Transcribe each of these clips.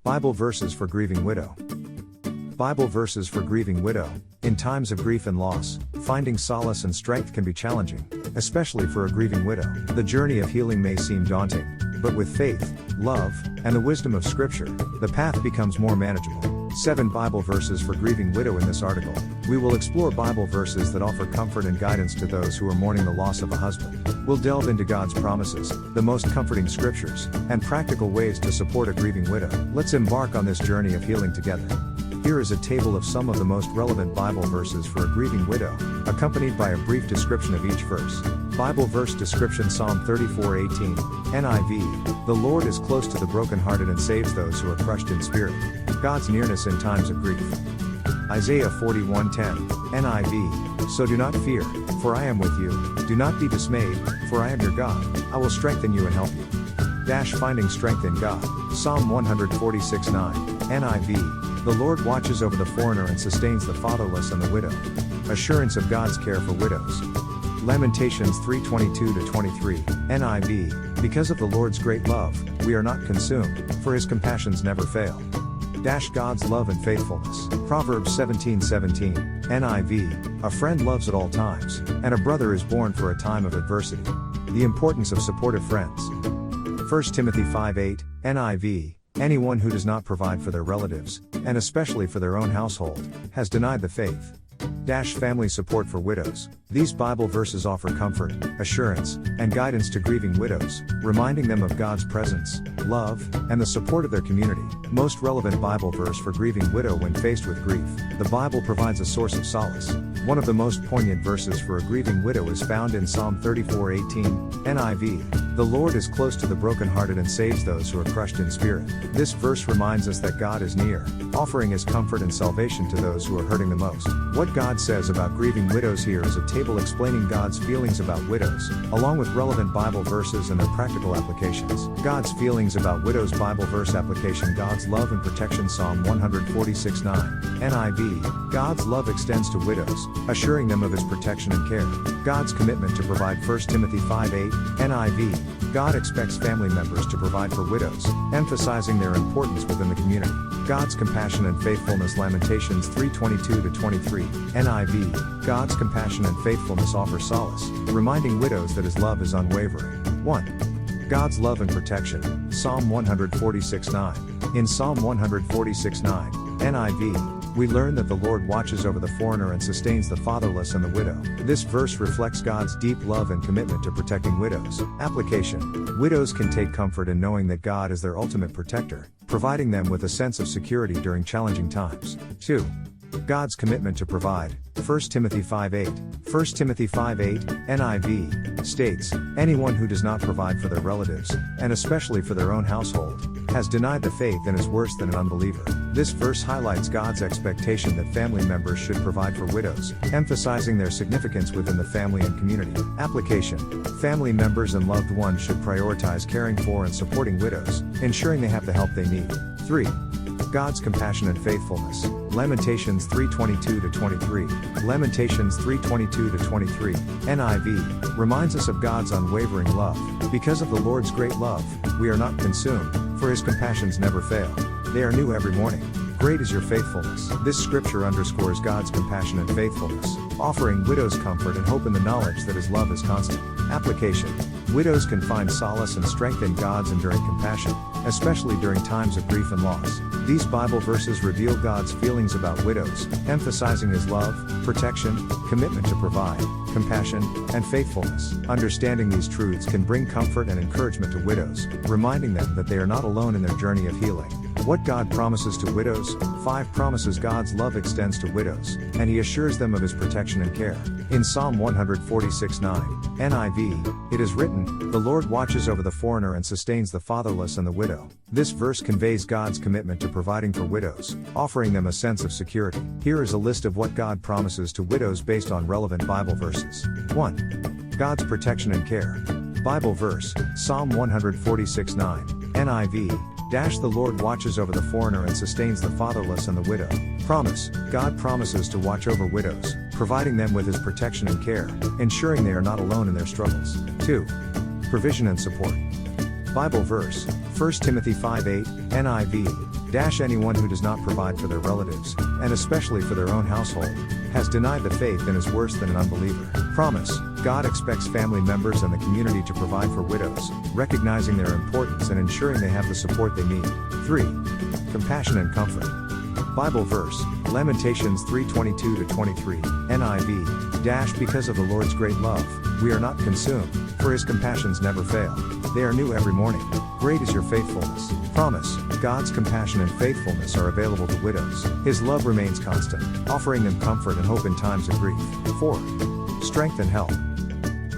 Bible verses for grieving widow. Bible verses for grieving widow. In times of grief and loss, finding solace and strength can be challenging, especially for a grieving widow. The journey of healing may seem daunting, but with faith, love, and the wisdom of Scripture, the path becomes more manageable. 7 Bible verses for grieving widow. In this article, we will explore Bible verses that offer comfort and guidance to those who are mourning the loss of a husband. We'll delve into God's promises, the most comforting scriptures, and practical ways to support a grieving widow. Let's embark on this journey of healing together. Here is a table of some of the most relevant Bible verses for a grieving widow, accompanied by a brief description of each verse. Bible verse description: Psalm 34:18, NIV. The Lord is close to the brokenhearted and saves those who are crushed in spirit. God's nearness in times of grief. Isaiah 41:10, NIV. So do not fear, for I am with you. Do not be dismayed, for I am your God. I will strengthen you and help you. Finding strength in God. Psalm 146:9, NIV. The Lord watches over the foreigner and sustains the fatherless and the widow. Assurance of God's care for widows. Lamentations 3:22-23, NIV. Because of the Lord's great love, we are not consumed, for his compassions never fail. God's love and faithfulness. Proverbs 17:17, NIV. A friend loves at all times, and a brother is born for a time of adversity. The importance of supportive friends. 1 Timothy 5:8, NIV. Anyone who does not provide for their relatives, and especially for their own household, has denied the faith. Family support for widows. These Bible verses offer comfort, assurance, and guidance to grieving widows, reminding them of God's presence, love, and the support of their community. Most relevant Bible verse for grieving widow when faced with grief. The Bible provides a source of solace. One of the most poignant verses for a grieving widow is found in Psalm 34:18, NIV. The Lord is close to the brokenhearted and saves those who are crushed in spirit. This verse reminds us that God is near, offering his comfort and salvation to those who are hurting the most. What God says about grieving widows. Here is a table explaining God's feelings about widows, along with relevant Bible verses and their practical applications. God's feelings about widows. Bible verse application: God's love and protection. Psalm 146:9, NIV. God's love extends to widows, assuring them of his protection and care. God's commitment to provide. 1 Timothy 5:8, NIV. God expects family members to provide for widows, emphasizing their importance within the community. God's compassion and faithfulness. Lamentations 3:22-23, NIV. God's compassion and faithfulness offer solace, reminding widows that his love is unwavering. 1. God's love and protection. Psalm 146:9. In Psalm 146:9, NIV, we learn that the Lord watches over the foreigner and sustains the fatherless and the widow. This verse reflects God's deep love and commitment to protecting widows. Application: widows can take comfort in knowing that God is their ultimate protector, providing them with a sense of security during challenging times. 2. God's commitment to provide. 1 Timothy 5:8. 1 Timothy 5:8, NIV, states, anyone who does not provide for their relatives, and especially for their own household, has denied the faith and is worse than an unbeliever. This verse highlights God's expectation that family members should provide for widows, emphasizing their significance within the family and community. Application: family members and loved ones should prioritize caring for and supporting widows, ensuring they have the help they need. 3. God's compassion and faithfulness. Lamentations 3:22-23. Lamentations 3:22-23, NIV, reminds us of God's unwavering love. Because of the Lord's great love, we are not consumed, for his compassions never fail. They are new every morning. Great is your faithfulness. This scripture underscores God's compassion and faithfulness, offering widows comfort and hope in the knowledge that his love is constant. Application: widows can find solace and strength in God's enduring compassion, especially during times of grief and loss. These Bible verses reveal God's feelings about widows, emphasizing his love, protection, commitment to provide, compassion, and faithfulness. Understanding these truths can bring comfort and encouragement to widows, reminding them that they are not alone in their journey of healing. What God promises to widows. 5 promises. God's love extends to widows, and he assures them of his protection and care. In Psalm 146:9, NIV, it is written, the Lord watches over the foreigner and sustains the fatherless and the widow. This verse conveys God's commitment to providing for widows, offering them a sense of security. Here is a list of what God promises to widows based on relevant Bible verses. 1. God's protection and care. Bible verse, Psalm 146:9, NIV. The Lord watches over the foreigner and sustains the fatherless and the widow. Promise: God promises to watch over widows, providing them with his protection and care, ensuring they are not alone in their struggles. 2. Provision and support. Bible verse, 1 Timothy 5:8, NIV. Anyone who does not provide for their relatives, and especially for their own household, has denied the faith and is worse than an unbeliever. Promise. God expects family members and the community to provide for widows, recognizing their importance and ensuring they have the support they need. 3. Compassion and comfort. Bible verse, Lamentations 3:22-23, NIV. Because of the Lord's great love, we are not consumed, for his compassions never fail. They are new every morning. Great is your faithfulness. Promise. God's compassion and faithfulness are available to widows. His love remains constant, offering them comfort and hope in times of grief. 4. Strength and help.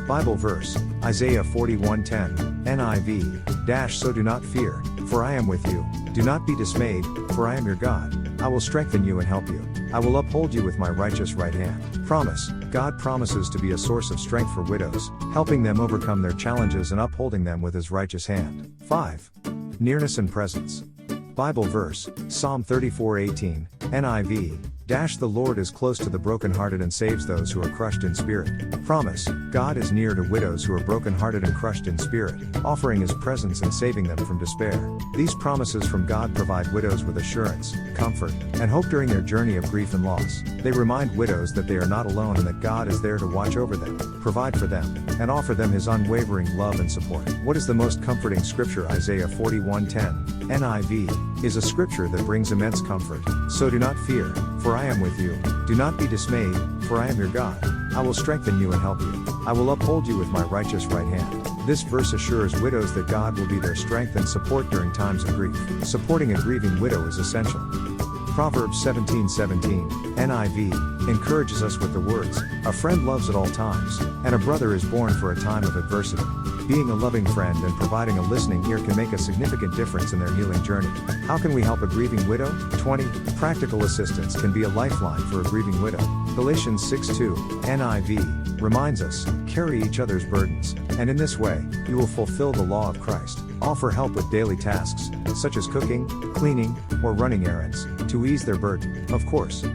Bible verse, Isaiah 41:10, NIV. So do not fear, for I am with you. Do not be dismayed, for I am your God. I will strengthen you and help you. I will uphold you with my righteous right hand. Promise. God promises to be a source of strength for widows, helping them overcome their challenges and upholding them with his righteous hand. 5. Nearness and presence. Bible verse, Psalm 34:18, NIV. The Lord is close to the brokenhearted and saves those who are crushed in spirit. Promise. God is near to widows who are brokenhearted and crushed in spirit, offering his presence and saving them from despair. These promises from God provide widows with assurance, comfort, and hope during their journey of grief and loss. They remind widows that they are not alone and that God is there to watch over them, provide for them, and offer them his unwavering love and support. What is the most comforting scripture? Isaiah 41:10, NIV, is a scripture that brings immense comfort. So do not fear, for I am with you. Do not be dismayed, for I am your God. I will strengthen you and help you. I will uphold you with my righteous right hand. This verse assures widows that God will be their strength and support during times of grief. Supporting a grieving widow is essential. Proverbs 17:17, NIV, encourages us with the words, "A friend loves at all times, and a brother is born for a time of adversity." Being a loving friend and providing a listening ear can make a significant difference in their healing journey. How can we help a grieving widow? 20. Practical assistance can be a lifeline for a grieving widow. Galatians 6:2, NIV, reminds us, carry each other's burdens, and in this way, you will fulfill the law of Christ. Offer help with daily tasks, such as cooking, cleaning, or running errands, to ease their burden, of course.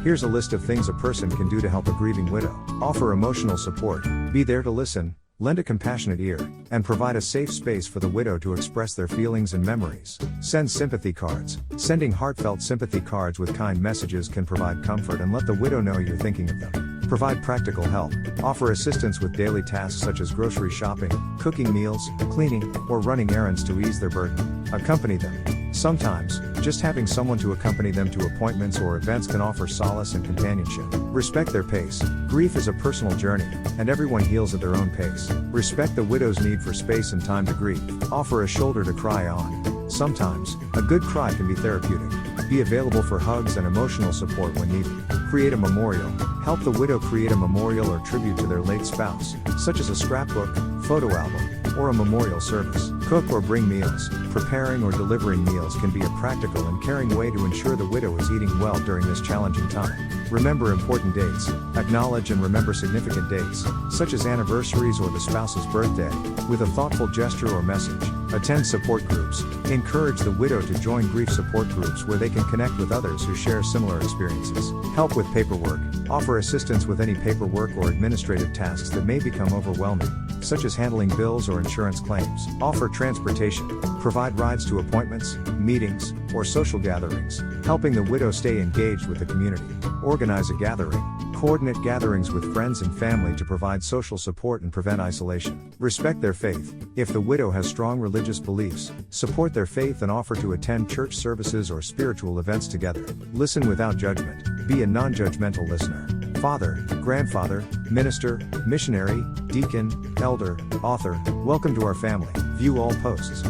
Here's a list of things a person can do to help a grieving widow. Offer emotional support, be there to listen, lend a compassionate ear, and provide a safe space for the widow to express their feelings and memories. Send sympathy cards. Sending heartfelt sympathy cards with kind messages can provide comfort and let the widow know you're thinking of them. Provide practical help. Offer assistance with daily tasks such as grocery shopping, cooking meals, cleaning, or running errands to ease their burden. Accompany them. Sometimes, just having someone to accompany them to appointments or events can offer solace and companionship. Respect their pace. Grief is a personal journey, and everyone heals at their own pace. Respect the widow's need for space and time to grieve. Offer a shoulder to cry on. Sometimes, a good cry can be therapeutic. Be available for hugs and emotional support when needed. Create a memorial. Help the widow create a memorial or tribute to their late spouse, such as a scrapbook, photo album, or a memorial service. Cook or bring meals. Preparing or delivering meals can be a practical and caring way to ensure the widow is eating well during this challenging time. Remember important dates. Acknowledge and remember significant dates, such as anniversaries or the spouse's birthday, with a thoughtful gesture or message. Attend support groups. Encourage the widow to join grief support groups where they can connect with others who share similar experiences. Help with paperwork. Offer assistance with any paperwork or administrative tasks that may become overwhelming, such as handling bills or insurance claims. Offer transportation. Provide rides to appointments, meetings, or social gatherings, helping the widow stay engaged with the community. Organize a gathering. Coordinate gatherings with friends and family to provide social support and prevent isolation. Respect their faith. If the widow has strong religious beliefs, support their faith and offer to attend church services or spiritual events together. Listen without judgment. Be a non-judgmental listener. Father, grandfather, minister, missionary, deacon, elder, author, welcome to our family. View all posts.